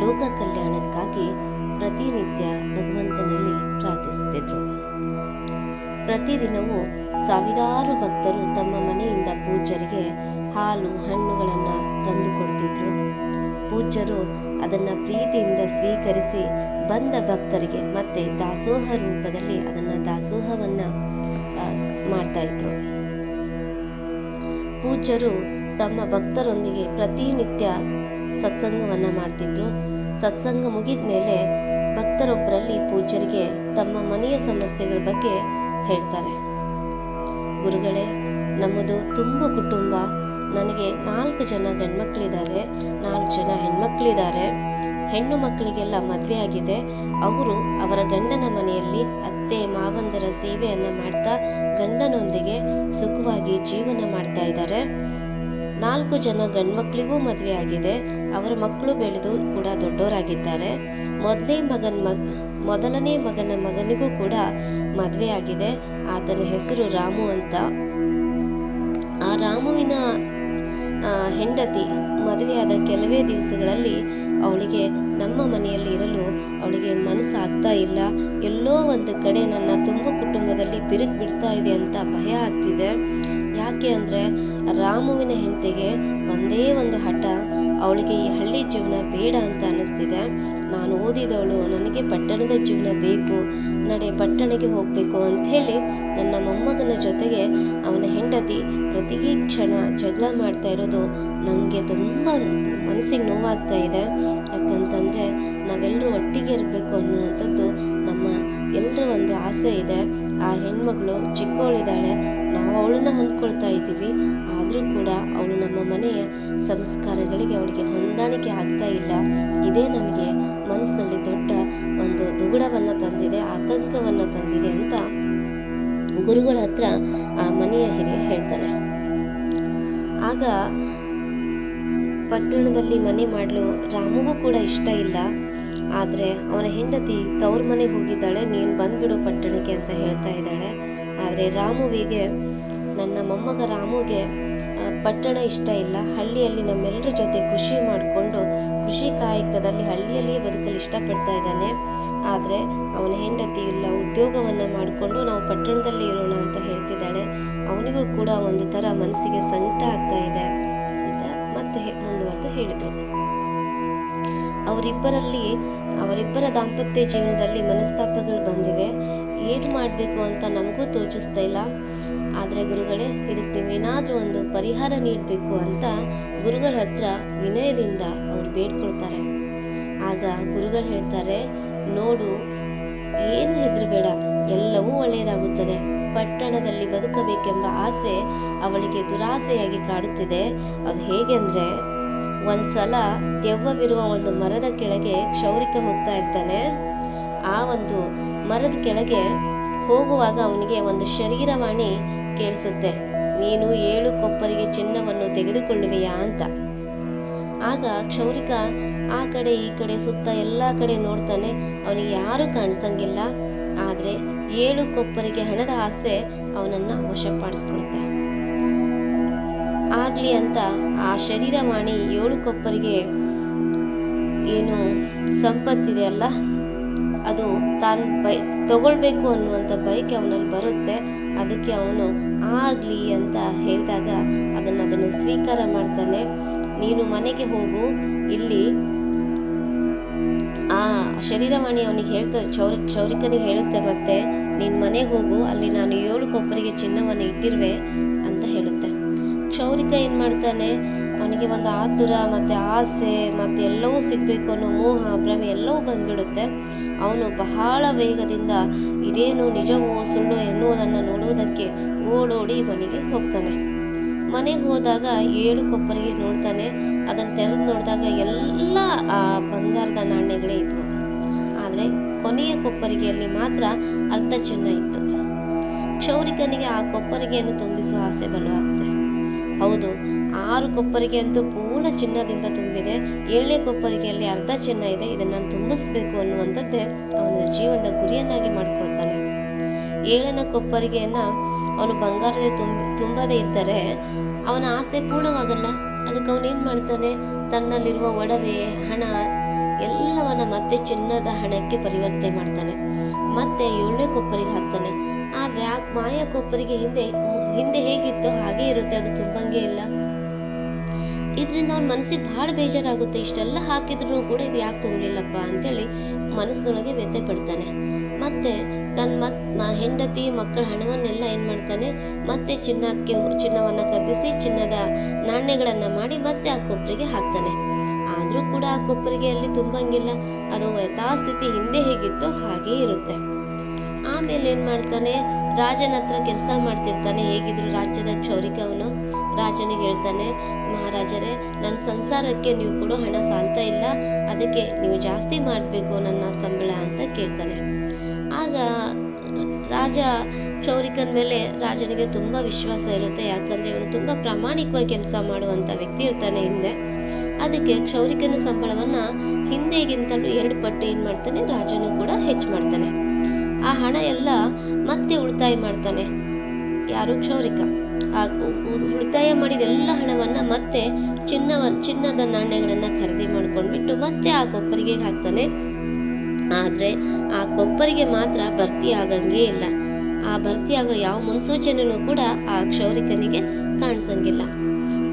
ಲೋಕ ಕಲ್ಯಾಣಕ್ಕಾಗಿ ಪ್ರತಿನಿತ್ಯ ಭಗವಂತನಲ್ಲಿ ಪ್ರಾರ್ಥಿಸುತ್ತಿದ್ದರು. ಪ್ರತಿದಿನವೂ ಸಾವಿರಾರು ಭಕ್ತರು ತಮ್ಮ ಮನೆಯಿಂದ ಪೂಜ್ಯರಿಗೆ ಹಾಲು ಹಣ್ಣುಗಳನ್ನು ತಂದು ಕೊಡ್ತಿದ್ರು. ಪೂಜ್ಯರು ಅದನ್ನು ಪ್ರೀತಿಯಿಂದ ಸ್ವೀಕರಿಸಿ ಬಂದ ಭಕ್ತರಿಗೆ ಮತ್ತೆ ದಾಸೋಹ ರೂಪದಲ್ಲಿ ಅದನ್ನು ದಾಸೋಹವನ್ನು ಮಾಡ್ತಾಯಿದ್ರು. ಪೂಜ್ಯರು ತಮ್ಮ ಭಕ್ತರೊಂದಿಗೆ ಪ್ರತಿನಿತ್ಯ ಸತ್ಸಂಗವನ್ನು ಮಾಡ್ತಿದ್ರು. ಸತ್ಸಂಗ ಮುಗಿದ ಮೇಲೆ ಭಕ್ತರೊಬ್ಬರಲ್ಲಿ ಪೂಜ್ಯರಿಗೆ ತಮ್ಮ ಮನೆಯ ಸಮಸ್ಯೆಗಳ ಬಗ್ಗೆ ಹೇಳ್ತಾರೆ. ಗುರುಗಳೇ, ನಮ್ಮದು ತುಂಬ ಕುಟುಂಬ. ನನಗೆ 4 ಜನ ಗಂಡ್ಮಕ್ಳಿದ್ದಾರೆ, 4 ಜನ ಹೆಣ್ಮಕ್ಳಿದ್ದಾರೆ. ಹೆಣ್ಣು ಮಕ್ಕಳಿಗೆಲ್ಲ ಮದುವೆ ಆಗಿದೆ. ಅವರು ಅವರ ಗಂಡನ ಮನೆಯಲ್ಲಿ ಅತ್ತೆ ಮಾವಂದರ ಸೇವೆಯನ್ನು ಮಾಡ್ತಾ ಗಂಡನೊಂದಿಗೆ ಸುಖವಾಗಿ ಜೀವನ ಮಾಡ್ತಾ ಇದ್ದಾರೆ. 4 ಜನ ಗಂಡ್ಮಕ್ಳಿಗೂ ಮದುವೆ ಆಗಿದೆ. ಅವರ ಮಕ್ಕಳು ಬೆಳೆದು ಕೂಡ ದೊಡ್ಡವರಾಗಿದ್ದಾರೆ. ಮೊದಲನೇ ಮಗನ ಮಗನಿಗೂ ಕೂಡ ಮದುವೆ ಆಗಿದೆ. ಆತನ ಹೆಸರು ರಾಮು ಅಂತ. ಆ ರಾಮುವಿನ ಹೆಂಡತಿ ಮದುವೆಯಾದ ಕೆಲವೇ ದಿವಸಗಳಲ್ಲಿ ಅವಳಿಗೆ ನಮ್ಮ ಮನೆಯಲ್ಲಿ ಇರಲು ಅವಳಿಗೆ ಮನಸ್ಸಾಗ್ತಾ ಇಲ್ಲ. ಎಲ್ಲೋ ಒಂದು ಕಡೆ ನನ್ನ ತುಂಬ ಕುಟುಂಬದಲ್ಲಿ ಬಿರುಕು ಬಿಡ್ತಾ ಇದೆ ಅಂತ ಭಯ ಆಗ್ತಿದೆ. ಯಾಕೆ ಅಂದರೆ ರಾಮುವಿನ ಹೆಂಡತಿಗೆ ಒಂದೇ ಒಂದು ಹಠ, ಅವಳಿಗೆ ಈ ಹಳ್ಳಿ ಜೀವನ ಬೇಡ ಅಂತ ಅನ್ನಿಸ್ತಿದೆ. ನಾನು ಓದಿದವಳು, ನನಗೆ ಪಟ್ಟಣದ ಜೀವನ ಬೇಕು, ನಡೆ ಪಟ್ಟಣಕ್ಕೆ ಹೋಗಬೇಕು ಅಂಥೇಳಿ ನನ್ನ ಮೊಮ್ಮಗನ ಜೊತೆಗೆ ಅವನ ಹೆಂಡತಿ ಪ್ರತಿ ಕ್ಷಣ ಜಗಳ ಮಾಡ್ತಾ ಇರೋದು ನನಗೆ ತುಂಬ ಮನಸ್ಸಿಗೆ ನೋವಾಗ್ತಾ ಇದೆ. ಯಾಕಂತಂದರೆ ನಾವೆಲ್ಲರೂ ಒಟ್ಟಿಗೆ ಇರಬೇಕು ಅನ್ನುವಂಥದ್ದು ನಮ್ಮ ಎಲ್ಲರ ಒಂದು ಆಸೆ ಇದೆ. ಆ ಹೆಣ್ಮಗಳು ಚಿಕ್ಕವಳಿದ್ದಾಳೆ, ನಾವು ಅವಳನ್ನ ಹೊಂದ್ಕೊಳ್ತಾ ಇದ್ದೀವಿ. ಆದರೂ ಕೂಡ ಅವಳು ನಮ್ಮ ಮನೆಯ ಸಂಸ್ಕಾರಗಳಿಗೆ ಅವಳಿಗೆ ಹೊಂದಾಣಿಕೆ ಆಗ್ತಾ ಇಲ್ಲ. ಇದೇ ನನಗೆ ಮನಸ್ಸಿನಲ್ಲಿ ದೊಡ್ಡ ಒಂದು ದುಗುಡವನ್ನು ತಂದಿದೆ, ಆತಂಕವನ್ನು ತಂದಿದೆ ಅಂತ ಗುರುಗಳ ಹತ್ರ ಆ ಮನೆಯ ಹಿರಿಯ ಹೇಳ್ತಾನೆ. ಆಗ ಪಟ್ಟಣದಲ್ಲಿ ಮನೆ ಮಾಡಲು ರಾಮುಗೂ ಕೂಡ ಇಷ್ಟ ಇಲ್ಲ. ಆದರೆ ಅವನ ಹೆಂಡತಿ ತವ್ರ ಮನೆಗೆ ಹೋಗಿದ್ದಾಳೆ, ನೀನು ಬಂದುಬಿಡು ಪಟ್ಟಣಕ್ಕೆ ಅಂತ ಹೇಳ್ತಾ ಇದ್ದಾಳೆ. ಆದರೆ ರಾಮುವಿಗೆ, ನನ್ನ ಮೊಮ್ಮಗ ರಾಮುಗೆ ಪಟ್ಟಣ ಇಷ್ಟ ಇಲ್ಲ. ಹಳ್ಳಿಯಲ್ಲಿ ನಮ್ಮೆಲ್ಲರ ಜೊತೆ ಕೃಷಿ ಮಾಡಿಕೊಂಡು ಕೃಷಿ ಕಾಯಕದಲ್ಲಿ ಹಳ್ಳಿಯಲ್ಲಿಯೇ ಬದುಕಲು ಇಷ್ಟಪಡ್ತಾ ಇದ್ದಾನೆ. ಆದರೆ ಅವನ ಹೆಂಡತಿ ಇಲ್ಲ, ಉದ್ಯೋಗವನ್ನು ಮಾಡಿಕೊಂಡು ನಾವು ಪಟ್ಟಣದಲ್ಲಿ ಇರೋಣ ಅಂತ ಹೇಳ್ತಿದ್ದಾಳೆ. ಅವನಿಗೂ ಕೂಡ ಒಂದು ಥರ ಮನಸ್ಸಿಗೆ ಸಂಕಟ ಆಗ್ತಾ ಇದೆ ಅಂತ ಮತ್ತೆ ಮುಂದುವರೆದು ಹೇಳಿದರು. ಅವರಿಬ್ಬರ ದಾಂಪತ್ಯ ಜೀವನದಲ್ಲಿ ಮನಸ್ತಾಪಗಳು ಬಂದಿವೆ. ಏನು ಮಾಡಬೇಕು ಅಂತ ನಮಗೂ ತೋಚಿಸ್ತಾ ಇಲ್ಲ. ಆದರೆ ಗುರುಗಳೇ, ಇದಕ್ಕೆ ನೀವೇನಾದರೂ ಒಂದು ಪರಿಹಾರ ನೀಡಬೇಕು ಅಂತ ಗುರುಗಳ ಹತ್ರ ವಿನಯದಿಂದ ಅವರು ಬೇಡ್ಕೊಳ್ತಾರೆ. ಆಗ ಗುರುಗಳು ಹೇಳ್ತಾರೆ, ನೋಡು, ಏನು ಹೆದರಬೇಡ, ಎಲ್ಲವೂ ಒಳ್ಳೆಯದಾಗುತ್ತದೆ. ಪಟ್ಟಣದಲ್ಲಿ ಬದುಕಬೇಕೆಂಬ ಆಸೆ ಅವಳಿಗೆ ದುರಾಸೆಯಾಗಿ ಕಾಡುತ್ತಿದೆ. ಅದು ಹೇಗೆ ಅಂದರೆ, ಒಂದ್ಸಲ ದೆವ್ವವಿರುವ ಒಂದು ಮರದ ಕೆಳಗೆ ಕ್ಷೌರಿಕ ಹೋಗ್ತಾ ಇರ್ತಾನೆ. ಆ ಒಂದು ಮರದ ಕೆಳಗೆ ಹೋಗುವಾಗ ಅವನಿಗೆ ಒಂದು ಶರೀರವಾಣಿ ಕೇಳಿಸುತ್ತೆ, ನೀನು 7 ಕೊಪ್ಪರಿಗೆ ಚಿನ್ನವನ್ನು ತೆಗೆದುಕೊಳ್ಳುವೆಯಾ ಅಂತ. ಆಗ ಕ್ಷೌರಿಕ ಆ ಕಡೆ ಈ ಕಡೆ ಸುತ್ತ ಎಲ್ಲ ಕಡೆ ನೋಡ್ತಾನೆ, ಅವನಿಗೆ ಯಾರೂ ಕಾಣಿಸಂಗಿಲ್ಲ. ಆದರೆ 7 ಕೊಪ್ಪರಿಗೆ ಹಣದ ಆಸೆ ಅವನನ್ನು ವಶಪಡಿಸ್ಕೊಳುತ್ತೆ. ಆಗಲಿ ಅಂತ ಆ ಶರೀರವಾಣಿ 7 ಕೊಪ್ಪರಿಗೆ ಏನು ಸಂಪತ್ತಿದೆ ಅಲ್ಲ, ಅದು ತಾನು ತಗೊಳ್ಬೇಕು ಅನ್ನುವಂಥ ಬಯಕೆ ಅವನಲ್ಲಿ ಬರುತ್ತೆ. ಅದಕ್ಕೆ ಅವನು ಆಗಲಿ ಅಂತ ಹೇಳಿದಾಗ ಅದನ್ನು ಸ್ವೀಕಾರ ಮಾಡ್ತಾನೆ. ನೀನು ಮನೆಗೆ ಹೋಗು, ಇಲ್ಲಿ ಆ ಶರೀರವಾಣಿ ಅವನಿಗೆ ಹೇಳ್ತಾ ಕ್ಷೌರಿಕನಿಗೆ ಹೇಳುತ್ತೆ, ಮತ್ತೆ ನೀನು ಮನೆಗೆ ಹೋಗು, ಅಲ್ಲಿ ನಾನು 7 ಕೊಪ್ಪರಿಗೆ ಚಿನ್ನವನ್ನು ಇಟ್ಟಿರುವೆ ಅಂತ ಹೇಳುತ್ತೆ. ಕ್ಷೌರಿಕ ಏನು ಮಾಡ್ತಾನೆ, ಅವನಿಗೆ ಒಂದು ಆತುರ ಮತ್ತು ಆಸೆ ಮತ್ತು ಎಲ್ಲವೂ ಸಿಗಬೇಕು ಅನ್ನೋ ಮೋಹ ಭ್ರಮೆ ಎಲ್ಲವೂ ಬಂದ್ಬಿಡುತ್ತೆ. ಅವನು ಬಹಳ ವೇಗದಿಂದ ಇದೇನು ನಿಜವೋ ಸುಳ್ಳು ಎನ್ನುವುದನ್ನು ನೋಡುವುದಕ್ಕೆ ಓಡೋಡಿ ಮನೆಗೆ ಹೋಗ್ತಾನೆ. ಮನೆಗೆ ಹೋದಾಗ 7 ಕೊಪ್ಪರಿಗೆ ನೋಡ್ತಾನೆ. ಅದನ್ನು ತೆರೆದು ನೋಡಿದಾಗ ಎಲ್ಲ ಆ ಬಂಗಾರದ ನಾಣ್ಯಗಳೇ ಇದ್ವು. ಆದರೆ ಕೊನೆಯ ಕೊಪ್ಪರಿಗೆಯಲ್ಲಿ ಮಾತ್ರ ಅರ್ಧ ಚಿನ್ನ ಇತ್ತು. ಕ್ಷೌರಿಕನಿಗೆ ಆ ಕೊಪ್ಪರಿಗೆಯನ್ನು ತುಂಬಿಸುವ ಆಸೆ ಬಲವಾಗುತ್ತೆ. ಹೌದು, 6 ಕೊಪ್ಪರಿಗೆ ಅಂತೂ ಪೂರ್ಣ ಚಿನ್ನದಿಂದ ತುಂಬಿದೆ, 7ನೇ ಕೊಪ್ಪರಿಗೆಯಲ್ಲಿ ಅರ್ಧ ಚಿನ್ನ ಇದೆ, ಇದನ್ನು ನಾನು ತುಂಬಿಸ್ಬೇಕು ಅನ್ನುವಂಥದ್ದೇ ಅವನ ಜೀವನದ ಗುರಿಯನ್ನಾಗಿ ಮಾಡ್ಕೊಳ್ತಾನೆ. 7ನೇ ಕೊಪ್ಪರಿಗೆಯನ್ನು ಅವನು ಬಂಗಾರದ ತುಂಬದೇ ಇದ್ದರೆ ಅವನ ಆಸೆ ಪೂರ್ಣವಾಗಲ್ಲ. ಅದಕ್ಕೆ ಅವನೇನು ಮಾಡ್ತಾನೆ, ತನ್ನಲ್ಲಿರುವ ಒಡವೆ ಹಣ ಎಲ್ಲ ಅದೆಲ್ಲವನ್ನ ಮತ್ತೆ ಚಿನ್ನದ ಹಣಕ್ಕೆ ಪರಿವರ್ತನೆ ಮಾಡ್ತಾನೆ. ಮತ್ತೆ 7ನೇ ಕೊಪ್ಪರಿಗೆ ಹಾಕ್ತಾನೆ. ಆದರೆ ಆ ಮಾಯಾ ಕೊಪ್ಪರಿಗೆ ಹಿಂದೆ ಹೇಗಿತ್ತೋ ಹಾಗೆ ಇರುತ್ತೆ, ಅದು ತುಂಬಂಗೆ ಇಲ್ಲ. ಇದರಿಂದ ಅವ್ನ ಮನಸ್ಸಿಗೆ ಭಾಳ ಬೇಜಾರಾಗುತ್ತೆ. ಇಷ್ಟೆಲ್ಲ ಹಾಕಿದ್ರು ಕೂಡ ಇದು ಯಾಕೆ ತುಂಬಲಿಲ್ಲಪ್ಪ ಅಂತೇಳಿ ಮನಸ್ಸಿನೊಳಗೆ ವ್ಯಥೆ ಪಡ್ತಾನೆ. ಮತ್ತೆ ತನ್ನ ಹೆಂಡತಿ ಮಕ್ಕಳ ಹಣವನ್ನೆಲ್ಲ ಏನು ಮಾಡ್ತಾನೆ, ಮತ್ತೆ ಚಿನ್ನವನ್ನು ಖರೀದಿಸಿ ಚಿನ್ನದ ನಾಣ್ಯಗಳನ್ನು ಮಾಡಿ ಮತ್ತೆ ಆ ಕೊಪ್ಪರಿಗೆ ಹಾಕ್ತಾನೆ. ಆದರೂ ಕೂಡ ಆ ಕೊಪ್ಪರಿಗೆ ಅಲ್ಲಿ ತುಂಬಂಗಿಲ್ಲ, ಅದು ಯಥಾಸ್ಥಿತಿ ಹಿಂದೆ ಹೇಗಿತ್ತೋ ಹಾಗೇ ಇರುತ್ತೆ. ಆಮೇಲೆ ಏನು ಮಾಡ್ತಾನೆ, ರಾಜನ ಹತ್ರ ಕೆಲಸ ಮಾಡ್ತಿರ್ತಾನೆ. ಹೇಗಿದ್ರು ರಾಜ್ಯದ ಕ್ಷೌರಿಕ ಅವನು. ರಾಜನಿಗೆ ಹೇಳ್ತಾನೆ, ಮಹಾರಾಜರೇ, ನನ್ನ ಸಂಸಾರಕ್ಕೆ ನೀವು ಕೊಡೋ ಹಣ ಸಾಲ್ತಾ ಇಲ್ಲ, ಅದಕ್ಕೆ ನೀವು ಜಾಸ್ತಿ ಮಾಡಬೇಕು ನನ್ನ ಸಂಬಳ ಅಂತ ಕೇಳ್ತಾನೆ. ಆಗ ರಾಜ ಕ್ಷೌರಿಕನ ಮೇಲೆ ರಾಜನಿಗೆ ತುಂಬ ವಿಶ್ವಾಸ ಇರುತ್ತೆ. ಯಾಕಂದರೆ ಇವನು ತುಂಬ ಪ್ರಾಮಾಣಿಕವಾಗಿ ಕೆಲಸ ಮಾಡುವಂಥ ವ್ಯಕ್ತಿ ಇರ್ತಾನೆ ಹಿಂದೆ. ಅದಕ್ಕೆ ಕ್ಷೌರಿಕನ ಸಂಬಳವನ್ನು ಹಿಂದೆಗಿಂತಲೂ 2 ಪಟ್ಟು ಏನು ಮಾಡ್ತಾನೆ, ರಾಜನು ಕೂಡ ಹೆಚ್ಚು ಮಾಡ್ತಾನೆ. ಆ ಹಣ ಎಲ್ಲ ಮತ್ತೆ ಉಳಿತಾಯ ಮಾಡ್ತಾನೆ ಯಾರು, ಕ್ಷೌರಿಕ. ಆ ಉಳಿತಾಯ ಮಾಡಿದ ಎಲ್ಲ ಹಣವನ್ನು ಮತ್ತೆ ಚಿನ್ನದ ನಾಣ್ಯಗಳನ್ನು ಖರೀದಿ ಮಾಡ್ಕೊಂಡ್ಬಿಟ್ಟು ಮತ್ತೆ ಆ ಕೊಪ್ಪರಿಗೆ ಹಾಕ್ತಾನೆ. ಆದರೆ ಆ ಕೊಪ್ಪರಿಗೆ ಮಾತ್ರ ಭರ್ತಿ ಆಗಂಗೇ ಇಲ್ಲ. ಆ ಭರ್ತಿ ಆಗೋ ಯಾವ ಮುನ್ಸೂಚನೆಯೂ ಕೂಡ ಆ ಕ್ಷೌರಿಕನಿಗೆ ಕಾಣಿಸಂಗಿಲ್ಲ.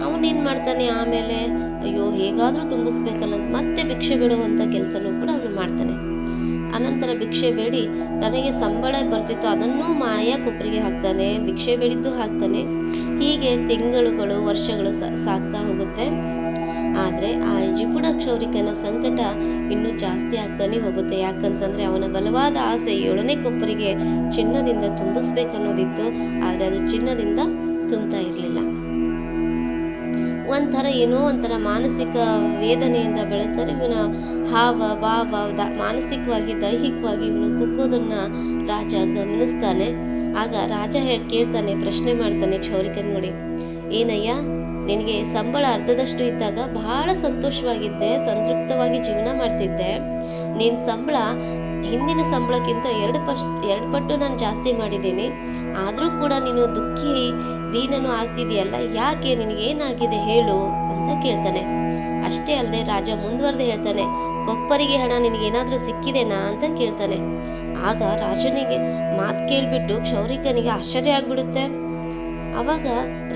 ಅವನೇನು ಮಾಡ್ತಾನೆ, ಆಮೇಲೆ ಅಯ್ಯೋ ಹೇಗಾದರೂ ತುಂಬಿಸ್ಬೇಕಲ್ಲ ಮತ್ತೆ ಭಿಕ್ಷೆ ಬಿಡುವಂಥ ಕೆಲಸನೂ ಕೂಡ ಅವನು ಮಾಡ್ತಾನೆ. ಅನಂತರ ಭಿಕ್ಷೆ ಬೇಡಿ ತನಗೆ ಸಂಬಳ ಬರ್ತಿತ್ತು ಅದನ್ನೂ ಮಾಯಾ ಕೊಪ್ಪರಿಗೆ ಹಾಕ್ತಾನೆ, ಭಿಕ್ಷೆ ಬೇಡಿದ್ದು ಹಾಕ್ತಾನೆ. ಹೀಗೆ ತಿಂಗಳುಗಳು ವರ್ಷಗಳು ಸಾಗ್ತಾ ಹೋಗುತ್ತೆ. ಆದರೆ ಆ ಜಿಪುಣ ಕ್ಷೌರಿಕನ ಸಂಕಟ ಇನ್ನೂ ಜಾಸ್ತಿ ಆಗ್ತಾನೆ ಹೋಗುತ್ತೆ. ಯಾಕಂತಂದರೆ ಅವನ ಬಲವಾದ ಆಸೆ 7ನೇ ಕೊಪ್ಪರಿಗೆ ಚಿನ್ನದಿಂದ ತುಂಬಿಸ್ಬೇಕನ್ನೋದಿತ್ತು. ಆದರೆ ಅದು ಚಿನ್ನದಿಂದ ತುಂಬ್ತಾ ಇರಲಿಲ್ಲ. ಏನೋ ಒಂಥರ ಮಾನಸಿಕ ವೇದನೆಯಿಂದ ಬೆಳೀತಾರೆ. ಇವನ ಹಾವ ಭಾವ ಮಾನಸಿಕವಾಗಿ ದೈಹಿಕವಾಗಿ ಇವನು ಕುಗ್ಗೋದನ್ನು ರಾಜ ಗಮನಿಸ್ತಾನೆ. ಆಗ ರಾಜ ಕೇಳ್ತಾನೆ, ಪ್ರಶ್ನೆ ಮಾಡ್ತಾನೆ ಕ್ಷೌರಿಕನ ನೋಡಿ, ಏನಯ್ಯ, ನಿನಗೆ ಸಂಬಳ ಅರ್ಧದಷ್ಟು ಇದ್ದಾಗ ಬಹಳ ಸಂತೋಷವಾಗಿದ್ದೆ, ಸಂತೃಪ್ತವಾಗಿ ಜೀವನ ಮಾಡ್ತಿದ್ದೆ. ನೀನು ಸಂಬಳ ಹಿಂದಿನ ಸಂಬಳಕ್ಕಿಂತ 2 ಪಟ್ಟು ನಾನು ಜಾಸ್ತಿ ಮಾಡಿದ್ದೀನಿ. ಆದರೂ ಕೂಡ ನೀನು ದುಃಖಿ ದೀನನು ಆಗ್ತಿದೆಯಲ್ಲ, ಯಾಕೆ, ನಿನಗೇನಾಗಿದೆ ಹೇಳು ಅಂತ ಕೇಳ್ತಾನೆ. ಅಷ್ಟೇ ಅಲ್ಲದೆ ರಾಜ ಮುಂದುವರೆದು ಹೇಳ್ತಾನೆ, ಕೊಪ್ಪರಿಗೆ ಹಣ ನಿನಗೇನಾದರೂ ಸಿಕ್ಕಿದೆನಾ ಅಂತ ಕೇಳ್ತಾನೆ. ಆಗ ರಾಜನಿಗೆ ಮಾತು ಕೇಳಿಬಿಟ್ಟು ಕ್ಷೌರಿಕನಿಗೆ ಆಶ್ಚರ್ಯ ಆಗ್ಬಿಡುತ್ತೆ. ಅವಾಗ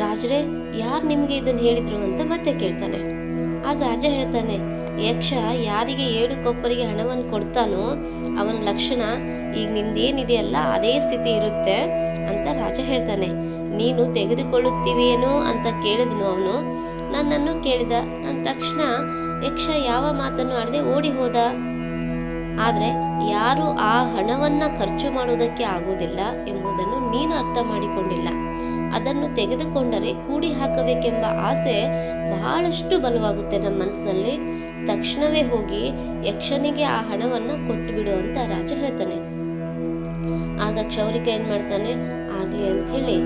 ರಾಜರೇ, ಯಾರು ನಿಮಗೆ ಇದನ್ನು ಹೇಳಿದ್ರು ಅಂತ ಮತ್ತೆ ಕೇಳ್ತಾನೆ. ಆಗ ರಾಜ ಹೇಳ್ತಾನೆ, ಯಕ್ಷ ಯಾರಿಗೆ 7 ಕೊಪ್ಪರಿಗೆ ಹಣವನ್ನು ಕೊಡ್ತಾನೋ ಅವನ ಲಕ್ಷಣ ಈಗ ನಿಂದೇನಿದೆಯಲ್ಲ ಅದೇ ಸ್ಥಿತಿ ಇರುತ್ತೆ ಅಂತ ರಾಜ ಹೇಳ್ತಾನೆ. ನೀನು ತೆಗೆದುಕೊಳ್ಳುತ್ತೀವೇನೋ ಅಂತ ಕೇಳಿದ್ನು ಅವನು. ನನ್ನನ್ನು ಕೇಳಿದ. ನನ್ನ ತಕ್ಷಣ ಯಕ್ಷ ಯಾವ ಮಾತನ್ನು ಆಡದೆ ಓಡಿ ಹೋದ. ಆದರೆ ಯಾರು ಆ ಹಣವನ್ನು ಖರ್ಚು ಮಾಡುವುದಕ್ಕೆ ಆಗುವುದಿಲ್ಲ ಎಂಬುದನ್ನು ನೀನು ಅರ್ಥ ಮಾಡಿಕೊಂಡಿಲ್ಲ. ಅದನ್ನು ತೆಗೆದುಕೊಂಡರೆ ಕೂಡಿ ಹಾಕಬೇಕೆಂಬ ಆಸೆ ಬಹಳಷ್ಟು ಬಲವಾಗುತ್ತೆ ನಮ್ಮ ಮನಸ್ಸಿನಲ್ಲಿ. ತಕ್ಷಣವೇ ಹೋಗಿ ಯಕ್ಷನಿಗೆ ಆ ಹಣವನ್ನು ಕೊಟ್ಟು ಬಿಡು ಅಂತ ರಾಜ ಹೇಳ್ತಾನೆ. ಆಗ ಕ್ಷೌರಿಕ ಏನು ಮಾಡ್ತಾನೆ, ಆಗಲಿ ಅಂಥೇಳಿ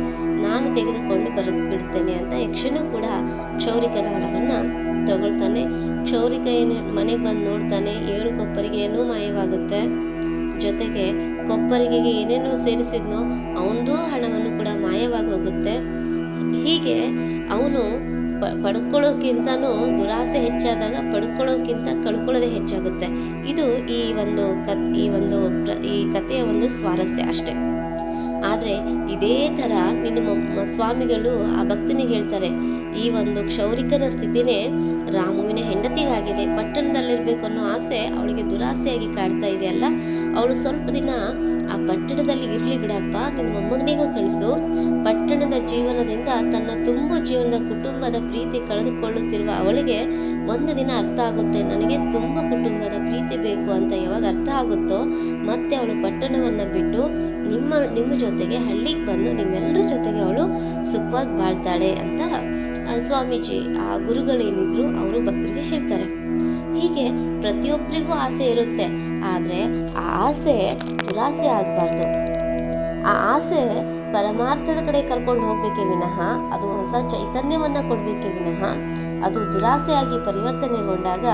ನಾನು ತೆಗೆದುಕೊಂಡು ಬಿಡ್ತೇನೆ ಅಂತ ಯಕ್ಷನೂ ಕೂಡ ಕ್ಷೌರಿಕನ ಹಣವನ್ನು ತಗೊಳ್ತಾನೆ. ಕ್ಷೌರಿಕ ಏನು ಮನೆಗೆ ಬಂದು ನೋಡ್ತಾನೆ, 7 ಕೊಪ್ಪರಿಗೆ ಏನೋ ಮಾಯವಾಗುತ್ತೆ. ಜೊತೆಗೆ ಕೊಪ್ಪರಿಗೆ ಏನೇನೋ ಸೇರಿಸಿದ್ನೋ ಅವನದು ಹಣವನ್ನು ಕೂಡ ಮಾಯವಾಗಿ ಹೋಗುತ್ತೆ. ಹೀಗೆ ಅವನು ಪಡ್ಕೊಳ್ಳೋಕ್ಕಿಂತನೂ ದುರಾಸೆ ಹೆಚ್ಚಾದಾಗ ಪಡ್ಕೊಳ್ಳೋಕ್ಕಿಂತ ಕಳ್ಕೊಳ್ಳೋದೇ ಹೆಚ್ಚಾಗುತ್ತೆ. ಇದು ಈ ಕಥೆಯ ಒಂದು ಸ್ವಾರಸ್ಯ ಅಷ್ಟೆ. ಆದರೆ ಇದೇ ಥರ ನಿನ್ನ ಸ್ವಾಮಿಗಳು ಆ ಭಕ್ತನಿಗೆ ಹೇಳ್ತಾರೆ, ಈ ಒಂದು ಕ್ಷೌರಿಕನ ಸ್ಥಿತಿನೇ ರಾಮುವಿನ ಹೆಂಡತಿಗಾಗಿದೆ. ಪಟ್ಟಣದಲ್ಲಿರಬೇಕು ಅನ್ನೋ ಆಸೆ ಅವಳಿಗೆ ದುರಾಸೆಯಾಗಿ ಕಾಡ್ತಾ ಇದೆಯಲ್ಲ, ಅವಳು ಸ್ವಲ್ಪ ದಿನ ಆ ಪಟ್ಟಣದಲ್ಲಿ ಇರಲಿ ಬಿಡಪ್ಪ, ನಿನ್ನ ಮೊಮ್ಮಗನಿಗೂ ಕಳಿಸು. ಪಟ್ಟಣದ ಜೀವನದಿಂದ ತನ್ನ ತುಂಬು ಜೀವನದ ಕುಟುಂಬದ ಪ್ರೀತಿ ಕಳೆದುಕೊಳ್ಳುತ್ತಿರುವ ಅವಳಿಗೆ ಒಂದು ದಿನ ಅರ್ಥ ಆಗುತ್ತೆ, ನನಗೆ ತುಂಬ ಕುಟುಂಬದ ಪ್ರೀತಿ ಬೇಕು ಅಂತ. ಯಾವಾಗ ಅರ್ಥ ಆಗುತ್ತೋ ಮತ್ತೆ ಅವಳು ಪಟ್ಟಣವನ್ನು ಬಿಟ್ಟು ನಿಮ್ಮ ಜೊತೆಗೆ ಹಳ್ಳಿಗೆ ಬಂದು ನಿಮ್ಮೆಲ್ಲರ ಜೊತೆಗೆ ಅವಳು ಸುಖವಾಗಿ ಬಾಳ್ತಾಳೆ ಅಂತ ಸ್ವಾಮೀಜಿ ಆ ಗುರುಗಳೇನಿದ್ರು ಅವರು ಭಕ್ತರಿಗೆ ಹೇಳ್ತಾರೆ. ಹೀಗೆ ಪ್ರತಿಯೊಬ್ಬರಿಗೂ ಆಸೆ ಇರುತ್ತೆ, ಆದರೆ ಆ ಆಸೆ ದುರಾಸೆ ಆಗಬಾರ್ದು. ಆ ಆಸೆ ಪರಮಾರ್ಥದ ಕಡೆ ಕರ್ಕೊಂಡು ಹೋಗ್ಬೇಕೇ ವಿನಃ, ಅದು ಹೊಸ ಚೈತನ್ಯವನ್ನು ಕೊಡಬೇಕೇ ವಿನಃ, ಅದು ದುರಾಸೆಯಾಗಿ ಪರಿವರ್ತನೆಗೊಂಡಾಗ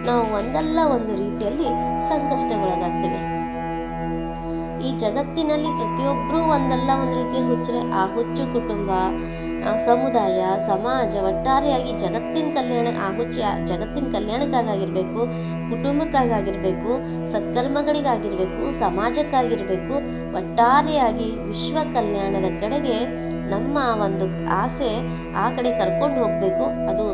ನಾವು ಒಂದಲ್ಲ ಒಂದು ರೀತಿಯಲ್ಲಿ ಸಂಕಷ್ಟಗೊಳಗಾಗ್ತೇವೆ. ಈ ಜಗತ್ತಿನಲ್ಲಿ ಪ್ರತಿಯೊಬ್ಬರೂ ಒಂದಲ್ಲ ಒಂದು ರೀತಿಯಲ್ಲಿ ಹುಚ್ಚರೆ. ಆ ಹುಚ್ಚು ಕುಟುಂಬ, ಸಮುದಾಯ, ಸಮಾಜ, ಒಟ್ಟಾರೆಯಾಗಿ ಜಗತ್ತಿನ ಕಲ್ಯಾಣಕ್ಕಾಗಿರಬೇಕು, ಕುಟುಂಬಕ್ಕಾಗಿರಬೇಕು, ಸತ್ಕರ್ಮಗಳಿಗಾಗಿರಬೇಕು, ಸಮಾಜಕ್ಕಾಗಿರಬೇಕು, ಒಟ್ಟಾರೆಯಾಗಿ ವಿಶ್ವ ಕಲ್ಯಾಣದ ಕಡೆಗೆ ನಮ್ಮ ಒಂದು ಆಸೆ ಆ ಕಡೆ ಕರ್ಕೊಂಡು ಹೋಗಬೇಕು. ಅದು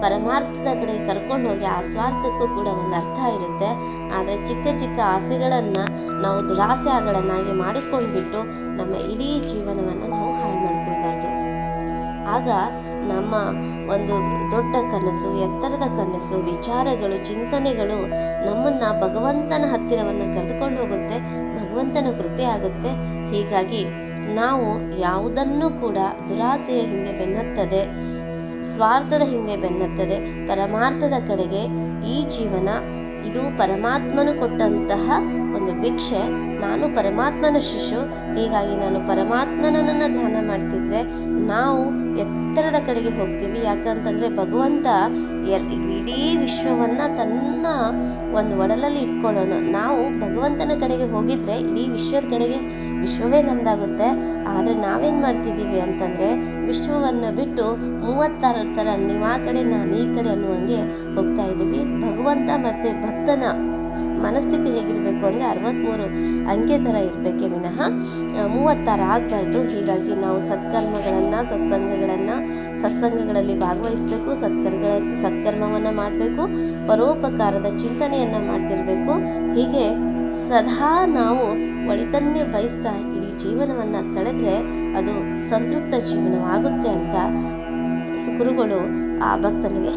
ಪರಮಾರ್ಥದ ಕಡೆ ಕರ್ಕೊಂಡು ಹೋದರೆ ಆ ಸ್ವಾರ್ಥಕ್ಕೂ ಕೂಡ ಒಂದು ಅರ್ಥ ಇರುತ್ತೆ. ಆದರೆ ಚಿಕ್ಕ ಚಿಕ್ಕ ಆಸೆಗಳನ್ನು ನಾವು ದುರಾಸೆಗಳನ್ನಾಗಿ ಮಾಡಿಕೊಂಡ್ಬಿಟ್ಟು ನಮ್ಮ ಇಡೀ ಜೀವನವನ್ನು ನಾವು ಹಾಳು ಮಾಡಿಕೊಳ್ಬಾರ್ದು. ಆಗ ನಮ್ಮ ಒಂದು ದೊಡ್ಡ ಕನಸು, ಎತ್ತರದ ಕನಸು, ವಿಚಾರಗಳು, ಚಿಂತನೆಗಳು ನಮ್ಮನ್ನು ಭಗವಂತನ ಹತ್ತಿರವನ್ನು ಕರೆದುಕೊಂಡು ಹೋಗುತ್ತೆ, ಭಗವಂತನ ಕೃಪೆ ಆಗುತ್ತೆ. ಹೀಗಾಗಿ ನಾವು ಯಾವುದನ್ನು ಕೂಡ ದುರಾಸೆಯ ಹಿಂದೆ ಬೆನ್ನತ್ತದೆ, ಸ್ವಾರ್ಥದ ಹಿಂದೆ ಬೆನ್ನತ್ತದೆ, ಪರಮಾರ್ಥದ ಕಡೆಗೆ ಈ ಜೀವನ ಇದು ಪರಮಾತ್ಮನು ಕೊಟ್ಟಂತಹ ಒಂದು ಭಿಕ್ಷೆ. ನಾನು ಪರಮಾತ್ಮನ ಶಿಶು, ಹೀಗಾಗಿ ನಾನು ಪರಮಾತ್ಮನನ್ನು ಧ್ಯಾನ ಮಾಡ್ತಿದ್ರೆ ನಾವು ಎತ್ತರದ ಕಡೆಗೆ ಹೋಗ್ತೀವಿ. ಯಾಕಂತಂದರೆ ಭಗವಂತ ಇಡೀ ವಿಶ್ವವನ್ನು ತನ್ನ ಒಂದು ಒಡಲಲ್ಲಿ ಇಟ್ಕೊಳ್ಳೋನು. ನಾವು ಭಗವಂತನ ಕಡೆಗೆ ಹೋಗಿದ್ರೆ ಇಡೀ ವಿಶ್ವವೇ ನಮ್ದಾಗುತ್ತೆ. ಆದರೆ ನಾವೇನು ಮಾಡ್ತಿದ್ದೀವಿ ಅಂತಂದರೆ ವಿಶ್ವವನ್ನು ಬಿಟ್ಟು 36 ಥರ ನೀವು ಆ ಕಡೆ ನಾನು ಈ ಕಡೆ ಅನ್ನುವಂಗೆ ಹೋಗ್ತಾ ಇದ್ದೀವಿ. ಭಗವಂತ ಮತ್ತು ಭಕ್ತನ ಮನಸ್ಥಿತಿ ಹೇಗಿರಬೇಕು ಅಂದರೆ 63 ಅಂಕೆ ಥರ ಇರಬೇಕೆ ವಿನಃ 36 ಆಗಬಾರ್ದು. ಹೀಗಾಗಿ ನಾವು ಸತ್ಸಂಗಗಳಲ್ಲಿ ಭಾಗವಹಿಸಬೇಕು, ಸತ್ಕರ್ಮವನ್ನು ಮಾಡಬೇಕು, ಪರೋಪಕಾರದ ಚಿಂತನೆಯನ್ನು ಮಾಡ್ತಿರಬೇಕು. ಹೀಗೆ ಸದಾ ನಾವು ಒಳಿತನ್ನೇ ಬಯಸ್ತಾ ಇಡೀ ಜೀವನವನ್ನು ಕಳೆದ್ರೆ ಅದು ಸಂತೃಪ್ತ ಜೀವನವಾಗುತ್ತೆ ಅಂತ ಗುರುಗಳು ಆ ಭಕ್ತನಿಗೆ